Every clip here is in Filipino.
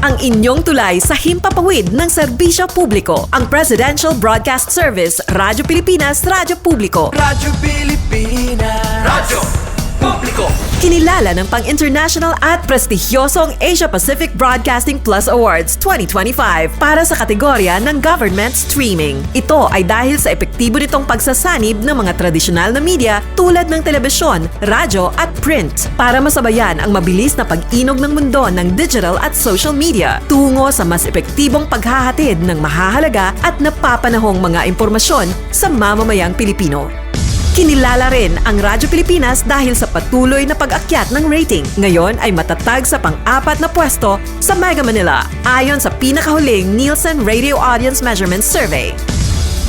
ang inyong tulay sa himpapawid ng serbisyo publiko. Ang Presidential Broadcast Service, Radyo Pilipinas, Radyo Publiko. Radyo Pilipinas. Radyo Publiko. Kinilala ng pang-international at prestigyosong Asia Pacific Broadcasting Plus Awards 2025 para sa kategorya ng Government Streaming. Ito ay dahil sa epektibo nitong pagsasanib ng mga tradisyonal na media tulad ng telebisyon, radyo at print para masabayan ang mabilis na pag-inog ng mundo ng digital at social media tungo sa mas epektibong paghahatid ng mahahalaga at napapanahong mga impormasyon sa mamamayang Pilipino. Kinilala rin ang Radyo Pilipinas dahil sa patuloy na pag-akyat ng rating. Ngayon ay matatag sa pang-4 na pwesto sa Mega Manila ayon sa pinakahuling Nielsen Radio Audience Measurement Survey.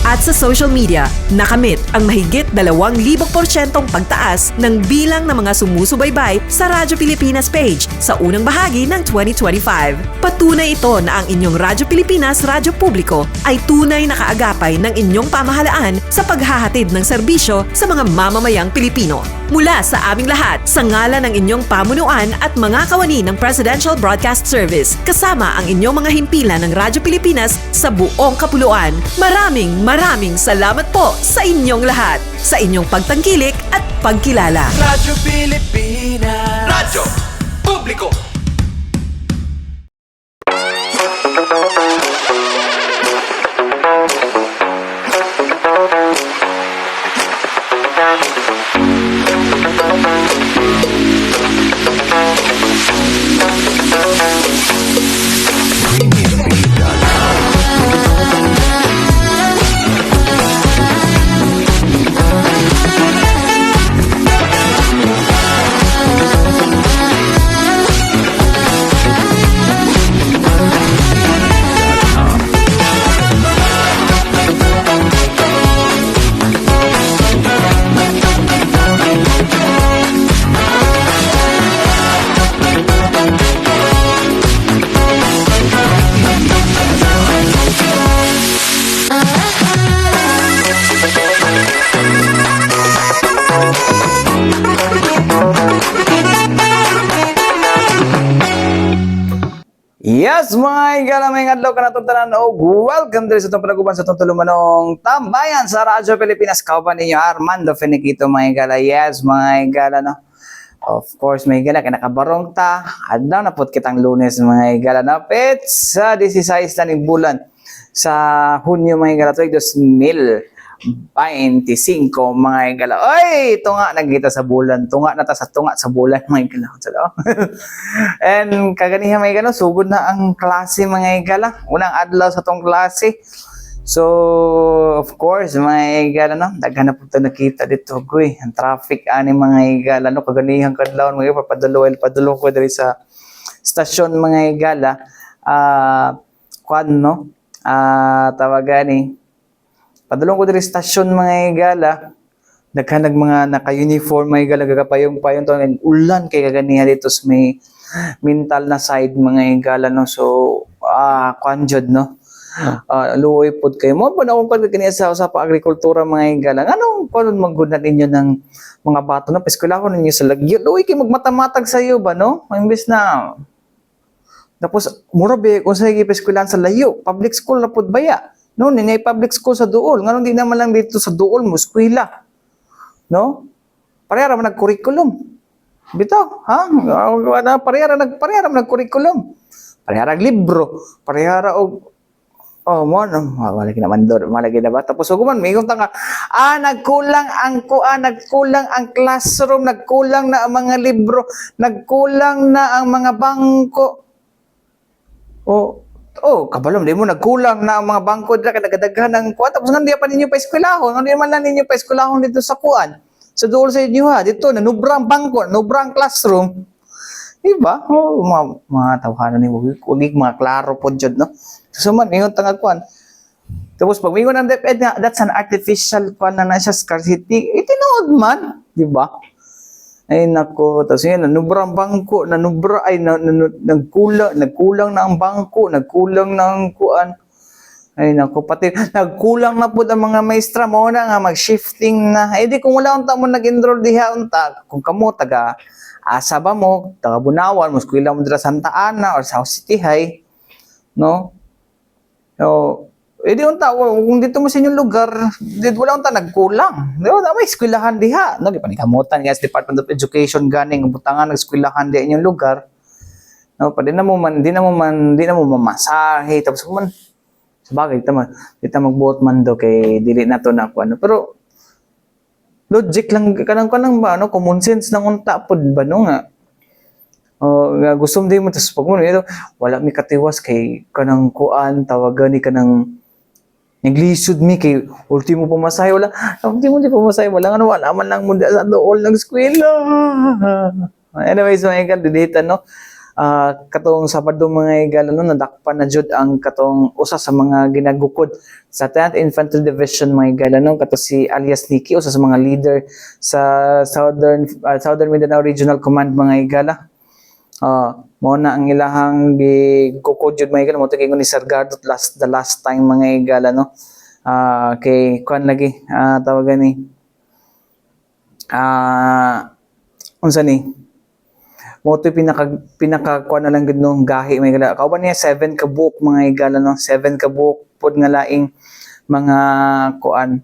At sa social media, nakamit ang mahigit 2,000% pagtaas ng bilang ng mga sumusubaybay sa Radyo Pilipinas page sa unang bahagi ng 2025. Patunay ito na ang inyong Radyo Pilipinas, Radyo Publiko ay tunay na kaagapay ng inyong pamahalaan sa paghahatid ng serbisyo sa mga mamamayang Pilipino. Mula sa aming lahat, sa ngalan ng inyong pamunuan at mga kawani ng Presidential Broadcast Service, kasama ang inyong mga himpilan ng Radyo Pilipinas sa buong kapuluan, maraming salamat po sa inyong lahat, sa inyong pagtangkilik at pagkilala. Radyo Pilipinas. Radyo Publiko. Yes, my galamay adlaw ka natong tanan og welcome diri sa itong panaguban sa itong tulumanong tambayan sa Radyo Pilipinas. Kauban ninyo Armando Feniquito, my gala. Yes, my gala, no? Of course, my gala, kaya nakabarong ta. Adlaw na put kitang Lunes, my gala, na pets sa 16 na ning bulan sa Hunyo, my gala, tuig 2025, mga gala. Oy, tunga nagkita sa bulan. Tunga na ta sa tunga sa bulan, mga gala. And kaganihan, mga gala, sugod na ang klase, mga gala. Unang adlaw sa tong klase. So, of course, mga gala, no? Daghan na po ito nakita dito, guy. Ang traffic, ani, mga gala, no? Kaganihan kadlaw, mga padulong ko dali sa stasyon, mga gala. Kwan, no? Tawagan, eh. Padulong ko diri stasyon, mga igala. Naghanag mga naka-uniform, mga igala, gagapayong-payong to. And ulan kay kaganihan dito sa may mental na side, mga igala, no? So, kanjod, no? Luoy pod kayo. Mo pa na akong pagkakaniya sa agrikultura, mga igala. Anong paano maggunat ninyo ng mga bato na peskulahon ninyo sa lagyo? Luoy kayo magmatamatag sa iyo ba, no? Imbes na. Tapos, murabi, kung sa peskulan sa layo, public school na pod baya. No, ninay public school sa Duol. Ngayon di naman lang dito sa Duol mo, eskwela. No? Parehara man nag-curriculum. Bitaw, ha? Parehara man nag-curriculum. Parehara libro. Parehara og malagi naman doon. Malagi na ba? Tapos huwag man, may kong tanga. Nagkulang ang classroom, nagkulang na ang mga libro, nagkulang na ang mga bangko. Kabalom, di mo nagkulang na ang mga bangko dira kay nagadaghan ng kuan. Tapos nandiya pa ninyo pa eskwelahon, nandiya man lang ninyo pa eskwelahon dito sa kuan. Sa Duol sa inyo, ha, dito nanubrang bangko, nanubrang classroom. Diba? Mga tawhanan ni ugig mga klaro pod jud, no. So man ingon tangag kuan. Tapos pag mingon ang DepEd nga, that's an artificial kuan na siya scarcity. Tinuod man, di ba? Ay nako, tapos yun, nanubrang bangko, nagkulang na ang bangko, nagkulang na ang kuan. Ay nako, pati nagkulang na po ang mga maestra mo na nga mag-shifting na. Di kung wala unta mo nag-enroll diha unta, kung kamo taga Asa ba mo, taga Bunawan, mo eskwela mo dira Santa Ana or South City High, no? No, di unta kung dito mo sa inyong lugar, wala unta nagkulang. Di ba may eskwelahan diha, no? Di pa ni kamutan nga sa Department of Education ganing butangan ng eskwelahan di inyong lugar. No, pa di na mo mamasahe tapos man sabagay kita magbuot man do kay dili na to na ano. Pero logic lang kanang ba no, common sense lang unta pod ba no nga. Nga gusto mo din mo tapos pag mo ito wala mi katiwas kay kanang kuan tawagan ni kanang naglisod mi kay ultimo pamasahe wala ultimo di pamasahe wala man lang mo sa dool ng eskwela. Anyways mga igal dito no. Katong Sabado mga igala no nadakpan na jud ang katong usa sa mga ginagukod sa 10th Infantry Division mga igala no kato si alias Nikki usa sa mga leader sa Southern Mindanao Regional Command mga igala. Mo na ang ilahang gikukod jud mga igala mo tigay ni Sir Gardot the last time mga igala no. Kay kuan lagi tawagan ni unsa ni mo to pinaka kuan na lang gid no gahi may gala kauban niya 7 ka book mga igala no 7 ka book pod nga laing mga kuan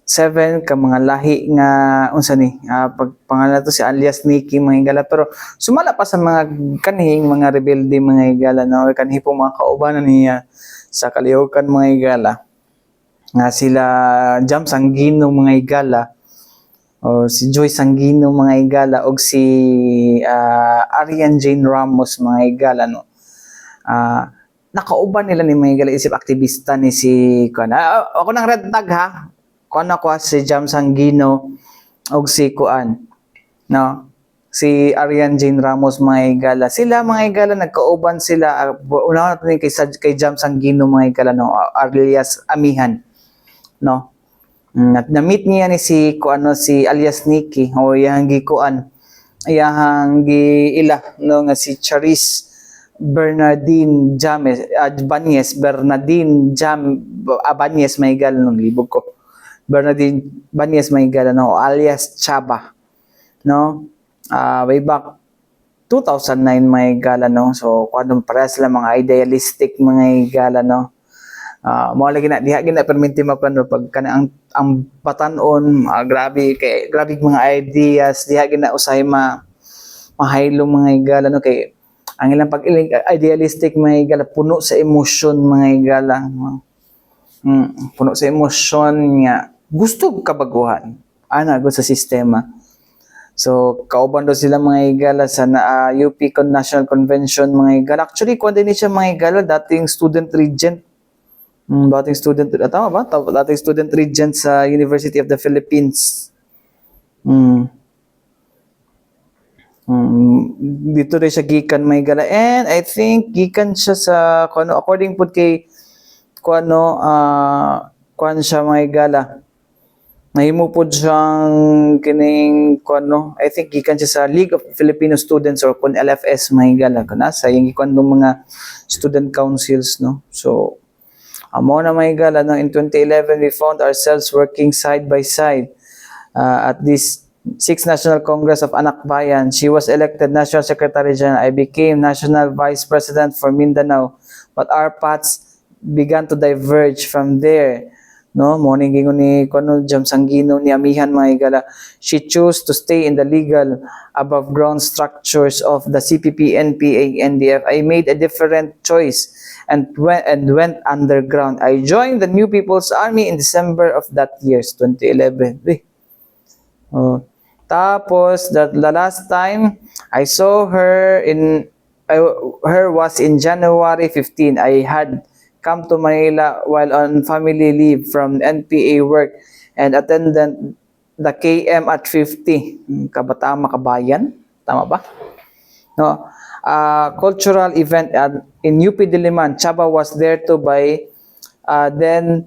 7 ka mga lahi nga unsa ni pagpangalan to si alias Nikki mga igala pero sumala pa sa mga kanhing mga rebelde mga igala no kanhi po mga kaubanan niya sa kalihukan mga igala nga sila Jam Sanggino mga igala o si Joy Sanggino mga igala og si Arian Jane Ramos mga igala no. Nakauban nila ni mga igala isip aktivista ni si kuan. Ako nang red tag ha. Kuan ako si Jam Sanggino og si kuan no. Si Arian Jane Ramos mga igala. Sila mga igala nagkauban sila una natin kay Jam Sanggino mga igala no alias Amihan no. Na-meet niya ni si si alias Nikki o iyang gikuan iyang giila no nga si Charis Bernardine James Banyes Bernardine Banyes may gal no libog ko Bernardine Banyes may gal no alias Chaba no way back 2009 may gala no so kuan para sila mga idealistic mga gala no mo lagi na diha gina perminti mapano pag kana ang batanon grabe mga ideas diha gina usay mahaylo mga igala no kay ang ilang pag idealistic mga igala puno sa emosyon mga igala puno sa emosyon nga gusto kabaguhan ana sa sistema so kauban daw sila mga igala sa UP National Convention mga igala actually kuan din siya mga igala dating student regent dating student tama ba? Dating student regent sa University of the Philippines. Dito rin siya gikan may gala and I think gikan siya sa kuno according pud kay kuno kuan siya may gala. Nahimo pud siyang kining kuno I think gikan siya sa League of Filipino Students or kun LFS may gala kana sa yung gikan ng mga student councils no. So amo na may gala no in 2011 we found ourselves working side by side at this 6th National Congress of Anak Bayan. She was elected National Secretary General. I became National Vice President for Mindanao. But our paths began to diverge from there. No, morning gingon ni Colonel Jam Sanggino ni Amihan mga igala. She chose to stay in the legal above ground structures of the CPP, NPA, NDF. I made a different choice and went underground. I joined the New People's Army in December of that year, 2011. Tapos the last time I saw her was in January 15. I had come to Manila while on family leave from NPA work and attended the KM at 50. Kabataan Makabayan, tama ba? No. Cultural event in UP Diliman. Chaba was there too by then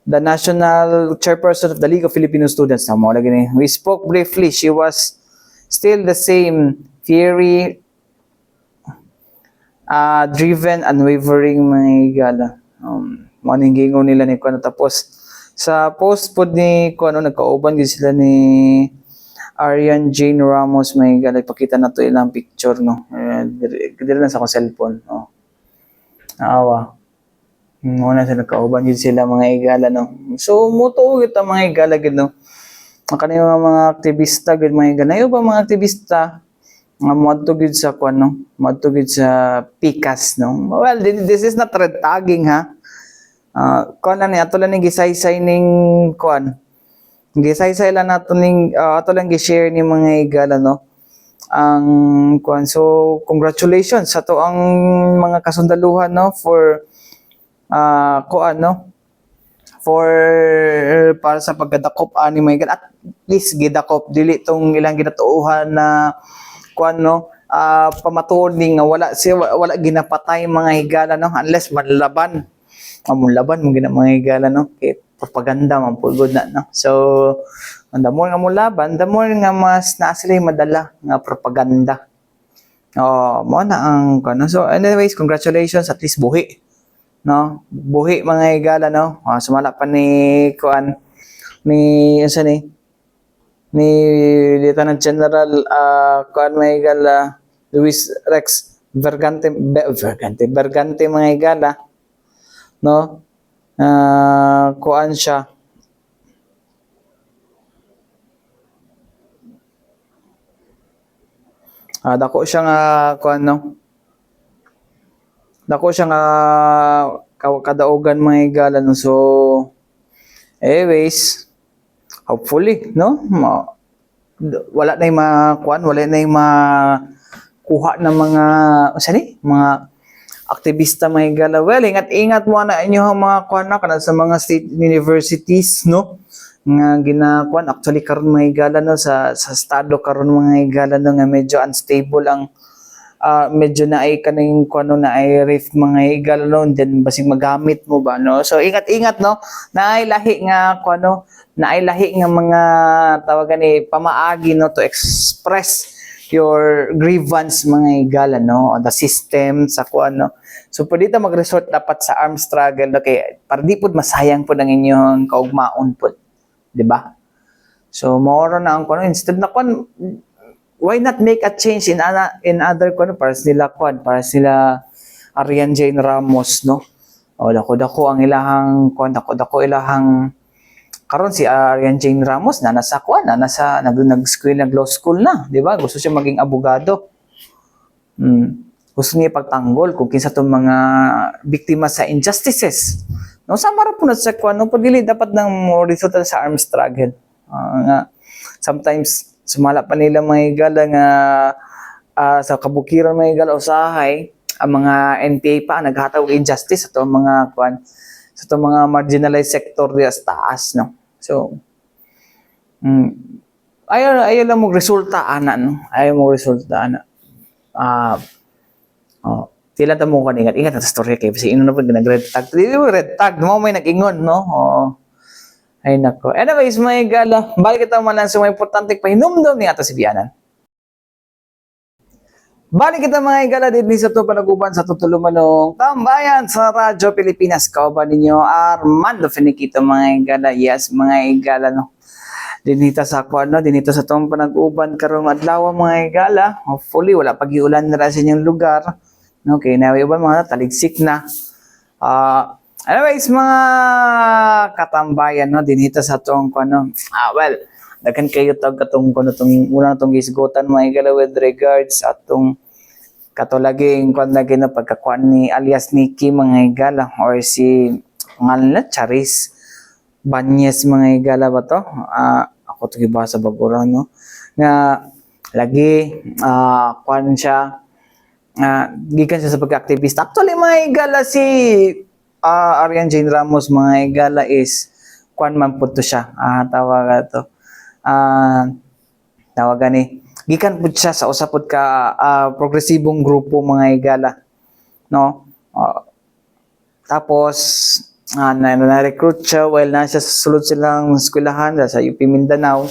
the national chairperson of the League of Filipino Students. We spoke briefly. She was still the same fiery, driven, unwavering mga igala. Maningingo nila ni Kuano. Tapos sa post po ni Kuano, nagkauban din sila ni Arian Jane Ramos mga igala. Ipakita na to ilang picture no. Dili lang sa akong cellphone no. Awa. Muna sila kauban yun sila mga igala, no. So, mutuo kita mga igala, gid, no. Ang kanina mga aktivista, gid mga igala. Ayaw ba mga aktivista, nga moadto gid sa kwan, no. Moadto gid sa pikas, no. Well, this is not red tagging, ha. Kwan na ni, ato lang ni gisaysay ning kwan. Gisaysay lang nato ning, ato lang gi-share ni mga igala, no. Ang kwan. So, congratulations sa to ang mga kasundaluhan, no, for kuan, no, for para sa pagdakop ani may at least gidakop dili tong ilang ginatuuhan na kuan, no, pamatuod ni nga wala ginapatay mga higala, no, unless manlaban laban mo gina mga higala, no, kay propaganda man pugod na, no. So ang damo nga mo laban, damo nga mas naa sila madala nga propaganda. Mo na ang kuan, no? So anyways, congratulations, at least buhi, no, buhi mga higala, no. Sumala pa ni kuan ni unsa ni Lieutenant General kuan mga higala Luis Rex Bergante mga higala, no. Kuan siya, dako siya nga kuan, no, dako siya nga kadaugan mga higala, no. So anyways, hopefully, no, wala na yung makuan, wala na yung makuha ng mga aktivista mga higala. Well, ingat mo na inyo mga kuan na kana sa mga state universities, no, nga ginakuan actually karon mga higala, no, sa estado karon mga higala, no, nga medyo unstable ang medyo na ay kaning kuno na ay rift mga higala, no, then basig magamit mo ba, no. So ingat, no, na ay lahi nga kuno, na ay lahi nga mga tawagan ni pamaagi, no, to express your grievance mga higala, no, on the system sa kuno. So pwede ta mag-resort dapat sa armed struggle, no, kay para di pud masayang pud ang inyong kaugmaon pud, di ba? So mao na ang kuno, instead na kuno, why not make a change in other kuno, para sila Arian Jane Ramos, no. Dako ang ilahang kuan, dako ilahang karon si Arian Jane Ramos na nasa kuan, na nasa nag-school, nag-law school na, di ba? Gusto siya maging abogado. Gusto niya pagtanggol kung kinsa tong mga biktima sa injustices, no. Sama ra po na sa kuan, no, pagdili dapat nang mo resulta sa armed struggle. Nga sometimes sumala pa nila mga higala nga sa kabukiran mga higala usahay ang mga NPA pa naghatag og injustice sa mga kuan, sa mga marginalized sector diya sa taas, no. So ayaw lang mo resulta ana, no, ayaw mo resulta ana. Tila ta mo kan ingat sa storya kay si ino na pud nag-red tag. Dili mo red tag, mo may nag-ingon, no. Ay nako. Anyways, mga higala, balik kita man lang sa mga importante pahinumdom ni ato si Bianan. Balik kita mga higala dinhi sa to panaguban sa tutulumanong tambayan sa Radyo Pilipinas. Kauban ninyo Armando Finiquito mga higala. Yes, mga higala, no. Dinita sa kuan, no, dinito sa tong panaguban karong adlaw mga higala. Hopefully wala pagiulan na sa inyong lugar. No, kay nawi uban mga taligsik na. Anyways, mga katambayan, no, dinito sa tong kuno. Well, daghan kayo tag katong kuno tong una tong gisgotan mga higala with regards atong katulaging kuan lagi na pagkakuan ni alias Nikki mga higala, or si ngalan na Charis Banyes mga higala ba to? Ako to gibasa bagura, no, nga lagi kuan siya, gikan siya sa pagka-aktivista. Actually mga higala si Arian Jane Ramos mga higala is kuan man pud to siya, tawagan ni gikan pud siya sa usa pud ka progresibong grupo mga higala, no. Tapos na-recruit siya while nasa sulod silang eskwelahan sa UP Mindanao.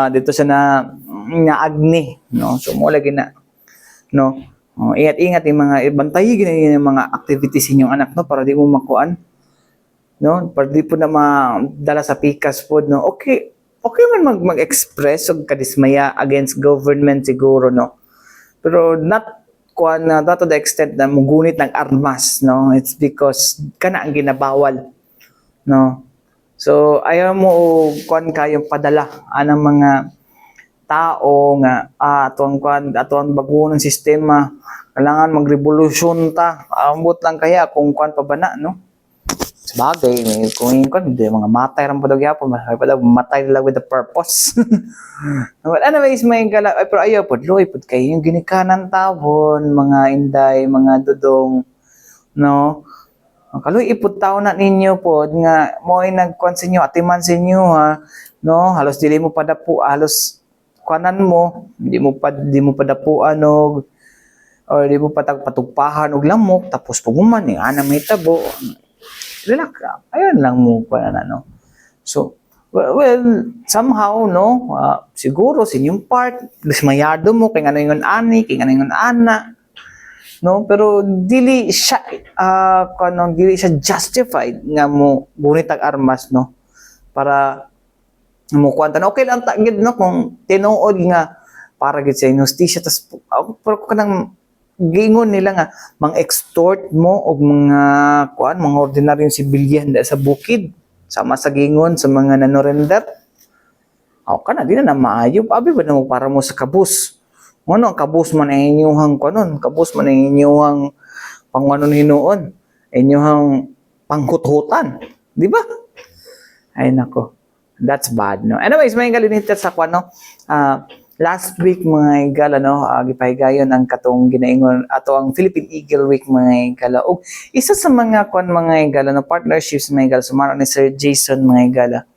Dito siya naagni, no. So mo lagi na, no. Ingat yung mga bantayi gina yung mga activities inyong anak, no, para di mo makuan, no, para di po na madala sa pikas po, no. Okay man mag-express og kadismaya against government siguro, no, pero not kuan na to the extent na mugunit ng armas, no? It's because kana ang ginabawal, no? So ayaw mo kuan kayong padala anang mga tao nga atong baguhon ng sistema, kailangan magrevolusyon ta. Ambot lang kaya kung kuan pa ba na, no? Sabagay, kung yung kuan, hindi mga matay ram padog yapon, matay nila with the purpose. Well, anyways, may gala, pero ayaw po, loy po kayo yung ginikanan tawon, mga inday, mga dudong, no? Kaloy ipod tao na ninyo po, nga mo ay nagkuan sa inyo, atiman sa inyo, ha? No? Halos dili mo padapu, halos kuanan mo, di mo padapuan og or di mo patugpahan og lamok, tapos puguman, ana may tabo. Relax ka. Ayun lang mo pa na, no? So, well, somehow, no? Siguro, sa inyong part, dismayado mo, kaya nga yung ani, kaya nga yung ana, no? Pero, dili siya justified nga mo gunit ang armas, no? Para, mo kwanta na, okay lang tagid, no? Kung tinuod nga, para gid sa inustisya, tas, pero kung kanang, gingon nila nga mang-extort mo og mga mga ordinaryong sibilyan sa bukid sama sa gingon sa mga nanorender. Kana di na maayo abi ba namo para mo sa kabus. Ngono ang kabus man ay inyuhang kanon, kabus man ay inyuhang pangwanon hinuon, inyuhang panghuthutan, di ba? Ay nako. That's bad, no. Anyways, may galinita sa no. Last week mga igala, no, gipahigayon ang katong ginaingon ato ang Philippine Eagle Week mga igala. Og isa sa mga mga igala, no, partnerships mga igala, sumara ni Sir Jason mga igala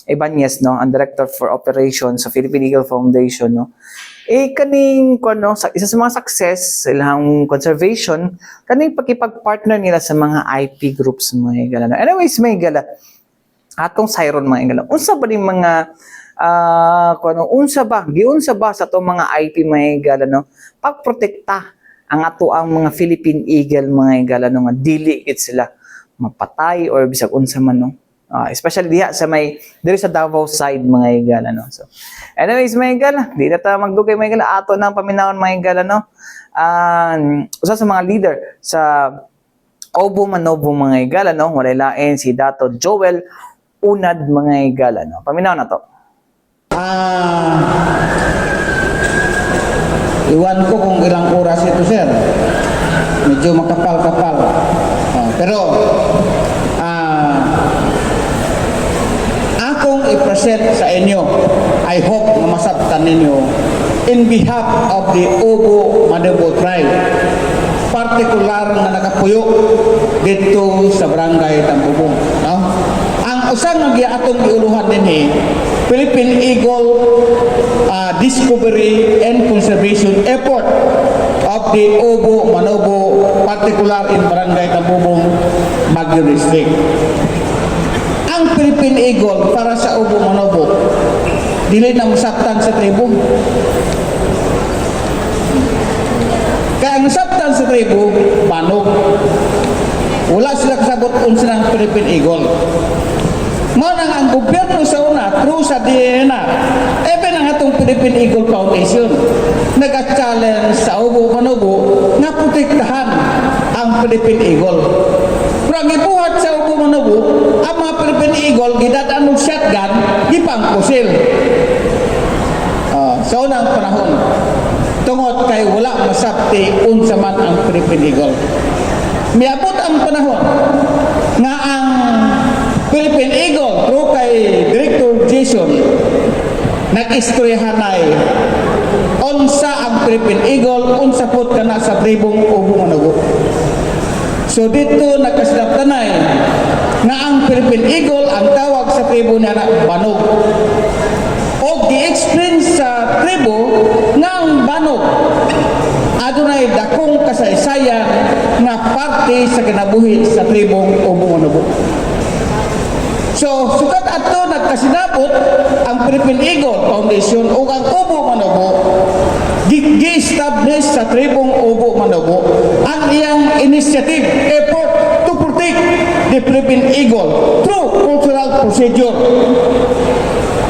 Ibanez, no, ang Director for Operations sa Philippine Eagle Foundation, no. Kaning no, isa sa mga success sa ilang conservation, kaning pakipag-partner nila sa mga IP groups mga igala, no. Anyways mga igala, atong Siron mga igala, unsa ba ning mga giunsa ba sa itong mga IP mga igala, no, pagprotekta ang ato ang mga Philippine Eagle mga igala, no, nga dili gid sila mapatay or bisag unsa man, no, especially diha sa diri sa Davao side mga igala, no. So anyways mga igala, di na ta magdugay mga igala, ato nang paminawon mga igala, no. Usa sa mga leader sa Obo Manobo mga igala, no, walay lain si Dato Joel Unad mga igala, no. Paminaw na to. Iwan ko kung ilang oras ito, sir. Medyo makapal-kapal. Pero akong i-present sa inyo, I hope na masabtan ninyo, in behalf of the Obo Manobo tribe, partikular na nakapuyo dito sa barangay Tambubong, no? Ang usang atong iuluhan din Philippine Eagle Discovery and Conservation Effort of the Obo Manobo, particular in Barangay Tambubong, Baguio District. Ang Philippine Eagle para sa Obo Manobo, dili na masabtan sa tribo. Kaya ang masabtan sa tribo, banog. Wala sila kasabot unsa ng Philippine Eagle. Mao nang ang gobyerno sa una, through sa DNR, even ang atong Philippine Eagle Foundation, nag-challenge sa Obo Manobo na protektahan ang Philippine Eagle. Pero ang ibuhat sa Obo Manobo, ang mga Philippine Eagle, gidadaan ng shotgun, gipangkusil. Sa unang panahon, tungod kay wala masabti unsa man ang Philippine Eagle. Miabot ang panahon nga ang Philippine Eagle through kay Director Jason nag-istoryahanay unsa ang Philippine Eagle, unsa pud kana sa tribong Obo Manobo. So dito nakasilaptanay nga ang Philippine Eagle ang tawag sa tribo niya na banog. O gi-explain sa tribo nga ang banog adunay dakong kasaysayan nga parte sa kinabuhi sa tribong Obo Manobo. So, sukat ato nagkasinabot ang Philippine Eagle Foundation o ang Obo Manobo, gi-establish sa tribong Obo Manobo ang iyang initiative, effort to protect the Philippine Eagle through cultural procedure.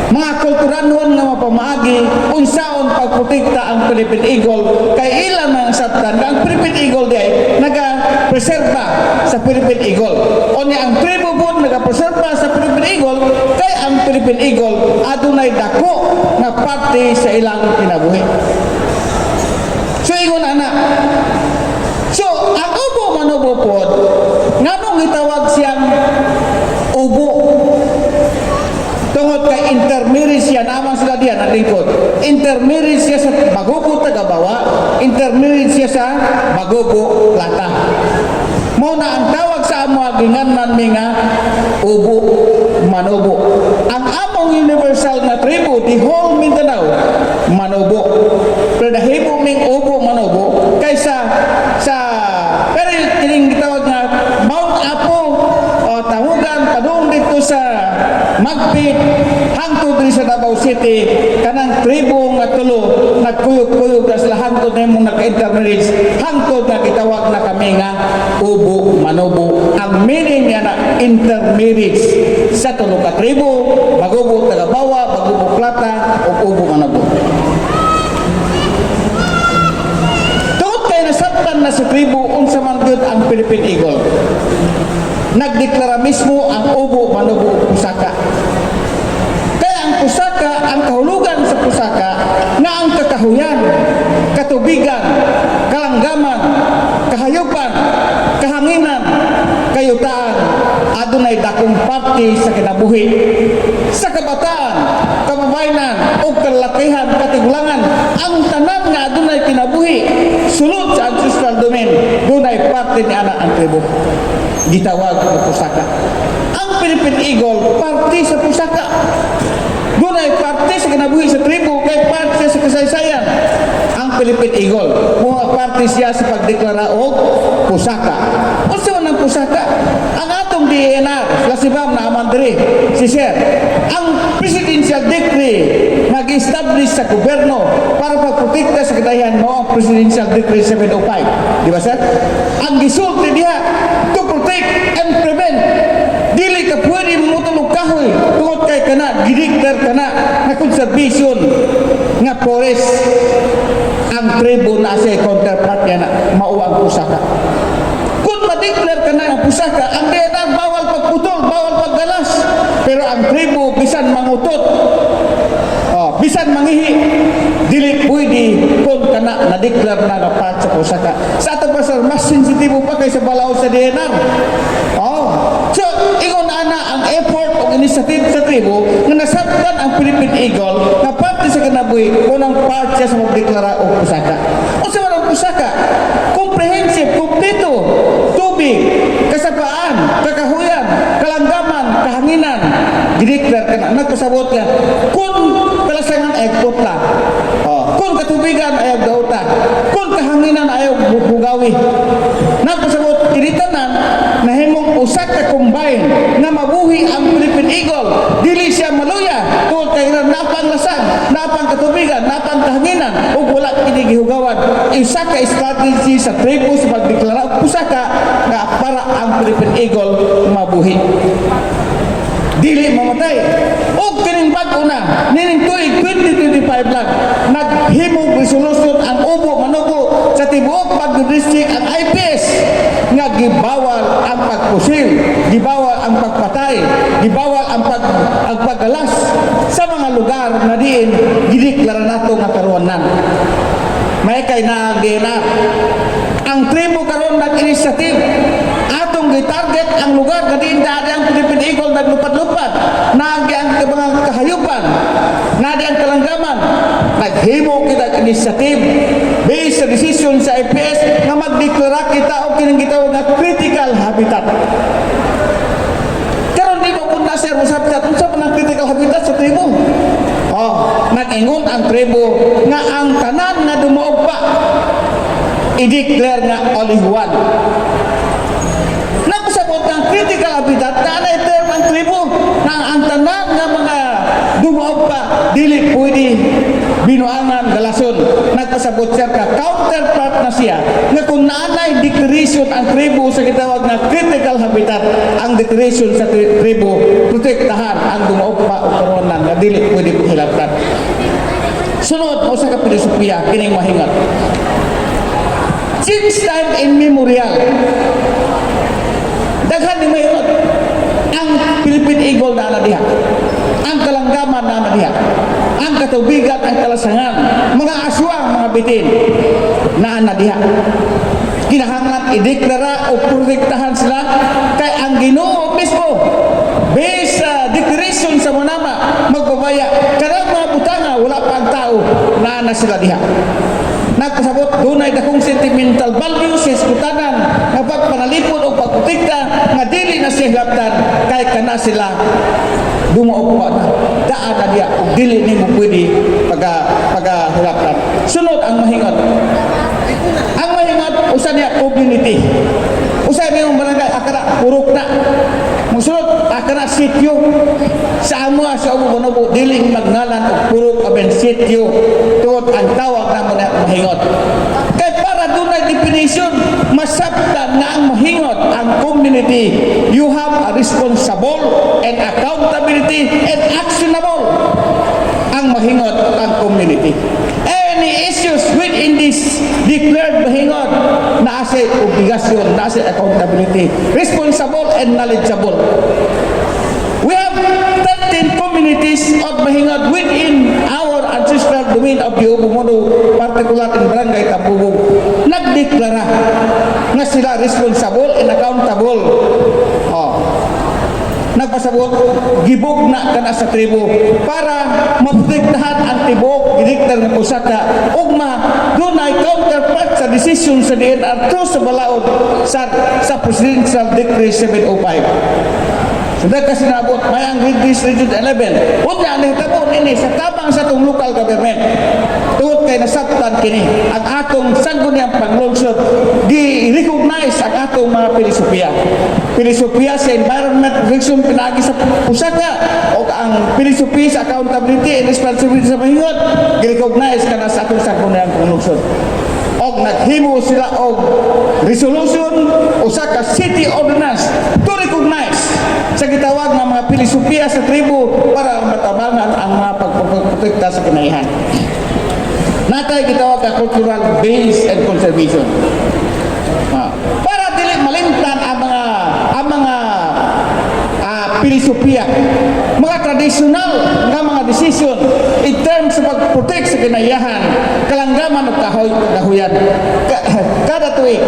Mga aturanhon nga mapamaagi unsaon pagprotekta ang Philippine Eagle kay ilan ang sabtan nga ang Philippine Eagle day naga-preserba sa Philippine Eagle. Unya ang tribo po naga-preserba sa Philippine Eagle kay ang Philippine Eagle adunay dako nga parte sa ilang kinabuhi. So ingon ana. So ang ubo manubo pod nganong gitawag siyang ubo? Tungod kay intermarriage siya naman sila diyan ang lingkod. Intermarriage siya sa Magubo Tagabawa, intermarriage siya sa Magubo Plata. Mo na ang tawag sa amo ginganman mi nga ubo manubo. Ang among universal na tribo the whole Mindanao manubo. Pero dahimo ming ubo manubo kaysa sa pero kining gitawag nga Mount Apo o Tahugan padung dito sa Magpit hangtod rin sa Davao City kanang tribo nga tulo nagkuyog-kuyog na sila hangtod na mong nagka-intermarriage hangtod na kitawag na kami nga ubo manubo. Ang meaning niya na intermarriage sa tulo ka tribo Magubo Tagabawa, Magubo Plata o ubo manubo. Tungod kay nasabtan na sa tribo unsa man gyud ang Philippine Eagle, nagdeklara mismo ang ubo manubo pusaka. Kaya ang pusaka, ang kahulugan sa pusaka nga ang kakahuyan, katubigan, kalanggaman, kahayupan, kahanginan, kayutaan, adunay dakong parte sa kinabuhi, sa kabataan, kababaynan o kalalakihan, katigulangan, ang tanan nga adunay kinabuhi sulod sa ancestral domain, dunay parte ni ana ang tribo gitawag na pusaka. Ang Philippine Eagle parte sa pusaka, dunay parte sa kinabuhi sa tribo kay parte sa kasaysayan. Ang Philippine Eagle mga parte siya sa pagdeklara og pusaka. Unsa man ang pusaka? Ang atong DNR lasibam na amandri si Sir ang presidential decree nag-establish sa gobyerno para pagprotekta sa kadahian mo ang presidential decree 705, di ba sir? Ang gisulti diha to protect and prevent, dili ka pwede mamutulog kahoy tungod kay kana gidiktar kana na conservation nga forest. Ang tribo na sa counterpart niya na mao ang pusaka. Kung madeklar ka na ang pusaka, ang DNR bawal pagputol, bawal paggalas. Pero ang tribo bisan mangutot, bisan mangihi, dili pwede kung kana nadeklar na nga part sa pusaka. Sa ato pa sir, mas sensitibo pa kaysa balaw sa DNR. So, ingon ana ang effort o initiative sa tribo nga nasabtan ang Philippine Eagle na parte sa kinabuhi unang part siya sa magdeklara o pusaka. O sa mga pusaka, comprehensive, kompleto, tubig, kasapaan, kakahuyan, kalanggaman, kahanginan, dideklar ka na, nagpasabot ka, kung kalasangan ay putla, kung katubigan ay dauta, kung kahanginan ay bugawi, nagpasabot, kinitanan, na himong usak ka combine na mabuhi ang Philippine Eagle, dili siya maluya, kung kahiran napang lasag, napang katubigan, napang kahanginan, o wala kinigihugawan, isa ka strategy sa tribo sa pagdeklara pusaka nga para ang Philippine Eagle mabuhi. Dili mamatay. O kining bag-o na, nining tuig 2025 lang, naghimong resolution ang ubo manubo sa tibuok Baguio District ang IPS nga gibawal ang pagpusil, gibawal ang pagpatay, gibawal ang paggalas sa mga lugar na diin gideklara nato nga karuanan. May kay naagena ang tribo karon nag-initiative atong gitarget ang lugar nga diin dali ang Philippine Eagle naglupad-lupad, naagi ang mga kahayupan, nadi ang kalanggaman. Naghimo kita initiative based sa decision sa IPS nga magdeklara kita og kining gitawag nga critical habitat. Karon di ba una sir usab unsa man ang critical habitat sa tribo? Nag-ingon ang tribo nga ang tanan nga dumaog pa i-declare nga olihuan. Napasabot ng critical habitat na na-term ang tribo na ang tanan nga mga dumaog pa dili pwede binuangan galason. Nagpasabot nagpasabot siya ka counterpart na siya nga kung naanay declaration ang tribo sa gitawag na critical habitat, ang declaration sa tribo protektahan ang dumaugma o karonan nga dili pwede hilabtan. Sunod mo sa kapilosopiya kining mahingat. Since time immemorial, daghan ni mahingat ang Philippine Eagle na diha, ang kalanggaman na diha, ang katubigan, ang kalasangan, mga aswang, mga bitin na diha. Kinahanglan ideklara o protektahan sila kay ang Ginoo mismo based sa declaration sa manama magbabaya kanang mga butanga wala pa ang tao na sila diha. Nagpasabot dunay dakong sentimental value sa iskutanan nga pagpanalipod o pagprotekta nga dili na siya hilabtan kay kana sila dumaugma na daan na diya ug dili nimo pwede pagahilabtan. Sunod ang mahingot. Ang mahingot usa niya community. Usa niya barangay akara purok na. Musulod akara sityo sa amo sa Ubo dili magnalan og purok aben sityo tungod ang tawag na mga mahingot. Kay para dunay definition masabtan na ang mahingot ang community, you have a responsible and accountability and actionable ang mahingot ang community. Any issues within this declared mahingot na sa obligasyon, na sa accountability, responsible and knowledgeable. We have 13 communities of mahingot within our ancestral domain of the Ubumono, particular in Barangay Tambugog. Nagdeklara na sila responsible and accountable. Nagpasabot gibog na kana sa tribo para maprotektahan ang tibok gidiktar ng usaka ugma dunay counterpart sa decision sa DNR sa balaod sa Presidential Decree 705. Sudah kasi nabot may ang Region 11. Unya ni hitabo nini sa tabang sa tong local government. Tungod kay nasabtan kini ang atong sangguniang panglungsod gi-recognize ang atong mga pilosopiya. Pilosopiya sa environment protection pinagi sa pusaka o ang pilosopiya sa accountability and responsibility sa mahingot gi-recognize kana sa atong sangguniang panglungsod. Og naghimo sila og resolution usa ka city ordinance to recognize sa gitawag ng mga pilosopiya sa tribo para matabangan ang mga pagprotekta sa kinaihan. Natay gitawag ka cultural base and conservation. Para dili malimtan ang mga pilosopiya, mga traditional nga mga decision in terms sa pag-protect sa kinaiyahan, kalanggaman at kahuyan. Kada tuig,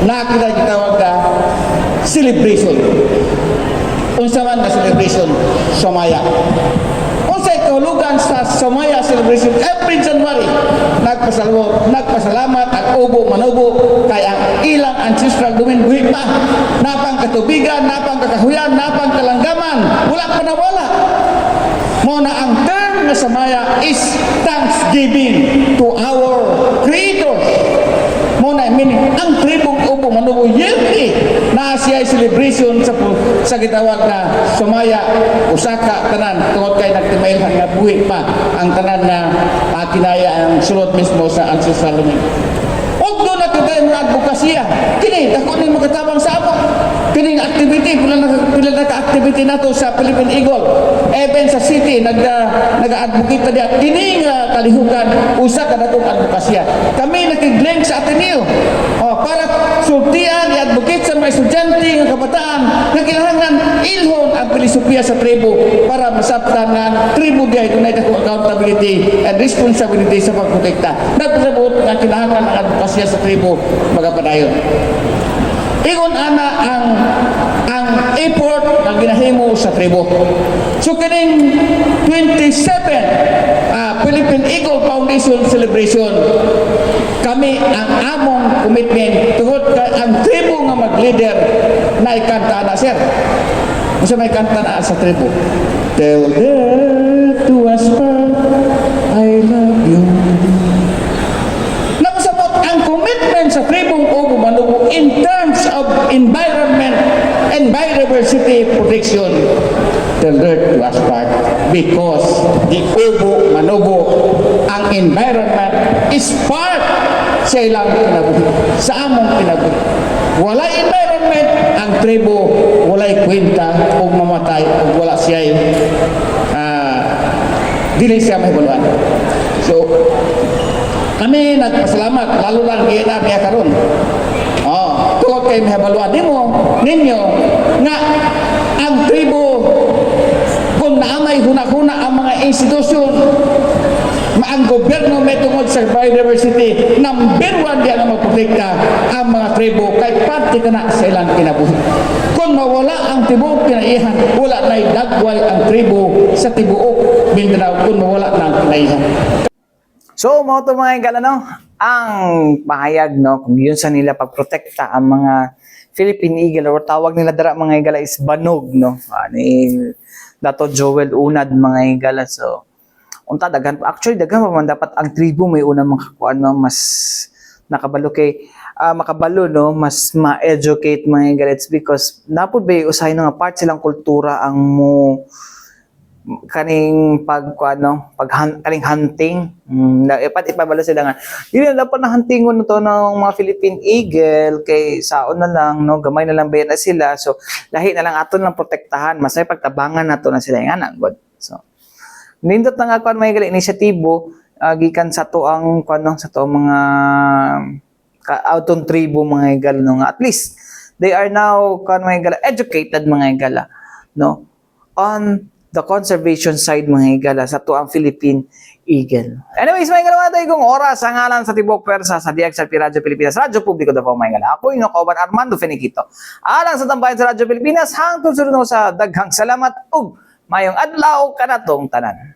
nakita gitawag ka celebration. Unsa man na celebration Somaya. Unsay kahulugan sa Somaya celebration every January nagpasalamat ang Ubo Manubo kay ang ilang ancestral domain buhi pa napang katubigan, napang kakahuyan, napang kalanggaman wala pa nawala. Mo na ang term nga Somaya is thanksgiving to our creator. Mo na meaning ang tribong Ubo Manubo yearly na siya celebration sa gitawag na Somaya usaka tanan tungod kay nagtimailhan nga buhi pa ang tanan na kinaya ang sulod mismo sa ancestral domain. Og doon na kagaya mga advokasya kini dako ni makatabang sa amo kining activity pila naka-activity nato sa Philippine Eagle even sa city nag-advocate na diya kining kalihukan usa ka natong advokasya kami nakig-link sa Ateneo para sultian i-advocate sa mga estudyante ng kabataan na kinahanglan ilhon ang pilosopiya sa tribo para masabtan ng tribo diay dunay dakong accountability and responsibility sa pagprotekta. Nagpasabot nga kinahanglan ang advokasya sa tribo magapadayon. Ingon ana ang effort na ginahimo sa tribo. So kining 27 Philippine Eagle Foundation celebration kami ang among commitment tungod kay ang tribo nga mag-leader na ikanta na sir. Unsa may kanta na sa tribo? Tell death to us I love you. Nagsabot ang commitment sa tribong Ubo Manubo in terms of environment and biodiversity protection. Tell death to us because the ubo manubo ang environment is part sa ilang kinabuhi, sa among kinabuhi. Walay environment ang tribo, walay kwenta o mamatay o wala siya'y dili siya mahibuluan. So kami nagpasalamat lalo lang giina niya karon. Tungod kay mahibaluan ninyo nga ang tribo kung naamay huna-huna ang mga institusyon, ang gobyerno may tungod sa biodiversity, number 1 diyan ang magprotekta ang mga tribo kay parte ka na sa ilang kinabuhi. Kung mawala ang tibuok kinaihan, wala na dagway ang tribo sa tibuok Mindanao kung mawala na ang kinaihan. So, mga ito mga higala, no? Ang pahayag, no? Kung yun sa nila pagprotekta ang mga Philippine Eagle or tawag nila dara mga higala is banog, no? Ni Dato Joel Unad mga higala. So, unta daghan actually daghan pa man dapat ang tribo may una makakuha, no? Mas nakabalo kay makabalo, no? Mas ma-educate mga higala. It's because napod ba usahay nga part silang kultura ang mo kaning kaning hunting. Ipabalo sila nga dili na dapat na huntingon to ng mga Philippine Eagle kay saon na lang, no, gamay na lang bayan na sila, so lahi na lang aton lang protektahan, masay pagtabangan nato na sila nga god. So nindot na nga may gali inisyatibo gikan sa to ang sa to mga auton tribo mga higala, no, nga at least they are now mga higala educated mga higala, no, on the conservation side mga higala sa to ang Philippine Eagle. Anyways, mga higala, tayo kong oras ang ngalan sa Tibok Persa sa DXRP Radyo Pilipinas, Radyo Publiko Davao mga higala. Ako yung Kauban Armando Feniquito. Alang sa tambayan sa Radyo Pilipinas, hangtod sunod sa daghang salamat ug mayong adlaw kanatong tanan.